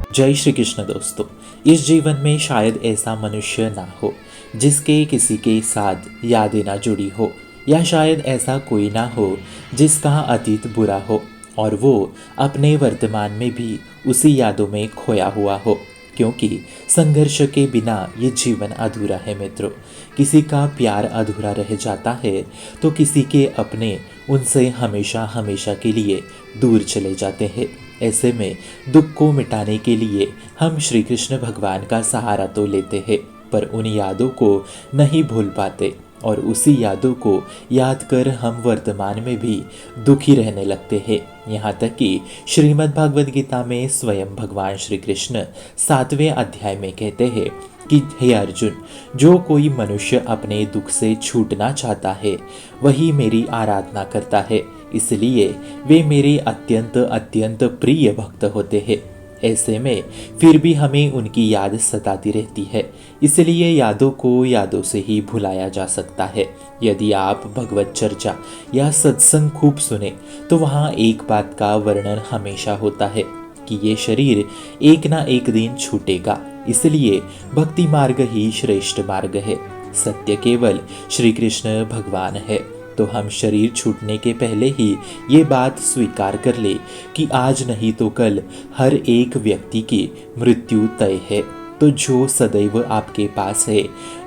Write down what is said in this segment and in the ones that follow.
जय श्री कृष्ण दोस्तों। इस जीवन में शायद ऐसा मनुष्य ना हो जिसके किसी के साथ यादें ना जुड़ी हो, या शायद ऐसा कोई ना हो जिसका अतीत बुरा हो और वो अपने वर्तमान में भी उसी यादों में खोया हुआ हो। क्योंकि संघर्ष के बिना ये जीवन अधूरा है मित्रों। किसी का प्यार अधूरा रह जाता है तो किसी के अपने उनसे हमेशा हमेशा के लिए दूर चले जाते हैं। ऐसे में दुख को मिटाने के लिए हम श्री कृष्ण भगवान का सहारा तो लेते हैं, पर उन यादों को नहीं भूल पाते और उसी यादों को याद कर हम वर्तमान में भी दुखी रहने लगते हैं। यहाँ तक कि श्रीमद् भागवत गीता में स्वयं भगवान श्री कृष्ण 7वें अध्याय में कहते हैं कि हे अर्जुन, जो कोई मनुष्य अपने दुख से छूटना चाहता है वही मेरी आराधना करता है, इसलिए वे मेरे अत्यंत अत्यंत प्रिय भक्त होते हैं। ऐसे में फिर भी हमें उनकी याद सताती रहती है, इसलिए यादों को यादों से ही भुलाया जा सकता है। यदि आप भगवत चर्चा या सत्संग खूब सुने तो वहाँ एक बात का वर्णन हमेशा होता है कि ये शरीर एक ना एक दिन छूटेगा, इसलिए भक्ति मार्ग ही श्रेष्ठ मार्ग है। सत्य केवल श्री कृष्ण भगवान है। तो हम शरीर छूटने के पहले ही ये बात स्वीकार कर ले कि आज नहीं तो कल हर एक व्यक्ति की मृत्यु तय है। तो जो सदैव आपके पास है,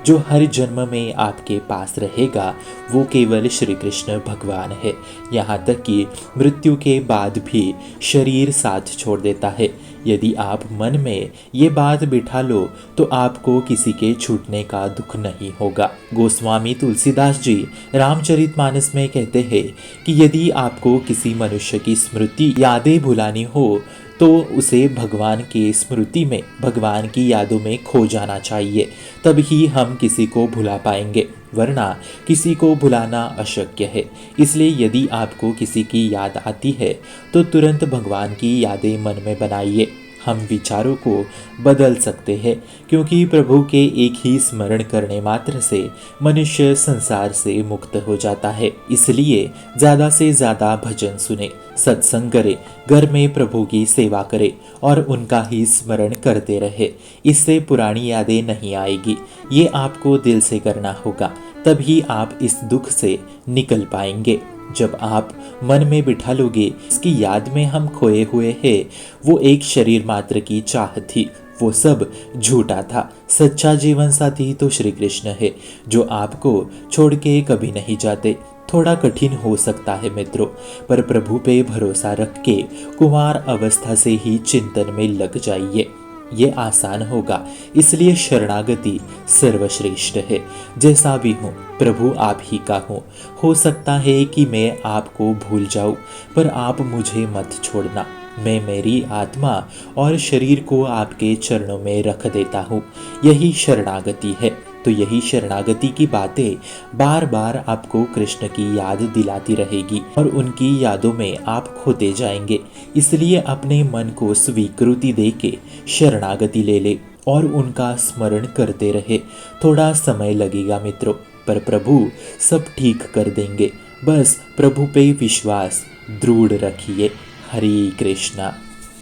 जो हर जन्म में आपके पास रहेगा, वो केवल श्री कृष्ण भगवान है। यहाँ तक कि मृत्यु के बाद भी शरीर साथ छोड़ देता है। यदि आप मन में ये बात बिठा लो तो आपको किसी के छूटने का दुख नहीं होगा। गोस्वामी तुलसीदास जी रामचरितमानस में कहते हैं कि यदि आपको किसी मनुष्य की स्मृति यादें भुलानी हो तो उसे भगवान के स्मृति में, भगवान की यादों में खो जाना चाहिए, तभी हम किसी को भुला पाएंगे, वरना किसी को भुलाना अशक्य है। इसलिए यदि आपको किसी की याद आती है तो तुरंत भगवान की यादें मन में बनाइए। हम विचारों को बदल सकते हैं, क्योंकि प्रभु के एक ही स्मरण करने मात्र से मनुष्य संसार से मुक्त हो जाता है। इसलिए ज़्यादा से ज़्यादा भजन सुने, सत्संग करे, घर में प्रभु की सेवा करे और उनका ही स्मरण करते रहे। इससे पुरानी यादें नहीं आएगी, ये आपको दिल से करना होगा, तभी आप इस दुख से निकल पाएंगे। जब आप मन में बिठा लोगे इसकी याद में हम खोए हुए हैं, वो एक शरीर मात्र की चाह थी, वो सब झूठा था। सच्चा जीवन साथी तो श्री कृष्ण है, जो आपको छोड़ के कभी नहीं जाते। थोड़ा कठिन हो सकता है मित्रों, पर प्रभु पे भरोसा रख के कुमार अवस्था से ही चिंतन में लग जाइए, ये आसान होगा। इसलिए शरणागति सर्वश्रेष्ठ है। जैसा भी हूँ प्रभु आप ही का हूँ। हो सकता है कि मैं आपको भूल जाऊँ, पर आप मुझे मत छोड़ना। मैं मेरी आत्मा और शरीर को आपके चरणों में रख देता हूँ, यही शरणागति है। तो यही शरणागति की बातें बार बार आपको कृष्ण की याद दिलाती रहेगी और उनकी यादों में आप खोते जाएंगे। इसलिए अपने मन को स्वीकृति दे के शरणागति ले ले और उनका स्मरण करते रहे। थोड़ा समय लगेगा मित्रों, पर प्रभु सब ठीक कर देंगे। बस प्रभु पे विश्वास दृढ़ रखिए। हरे कृष्णा।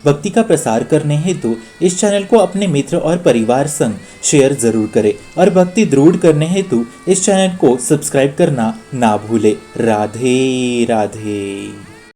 भक्ति का प्रसार करने हेतु इस चैनल को अपने मित्र और परिवार संग शेयर जरूर करें और भक्ति दृढ़ करने हेतु इस चैनल को सब्सक्राइब करना ना भूले। राधे राधे।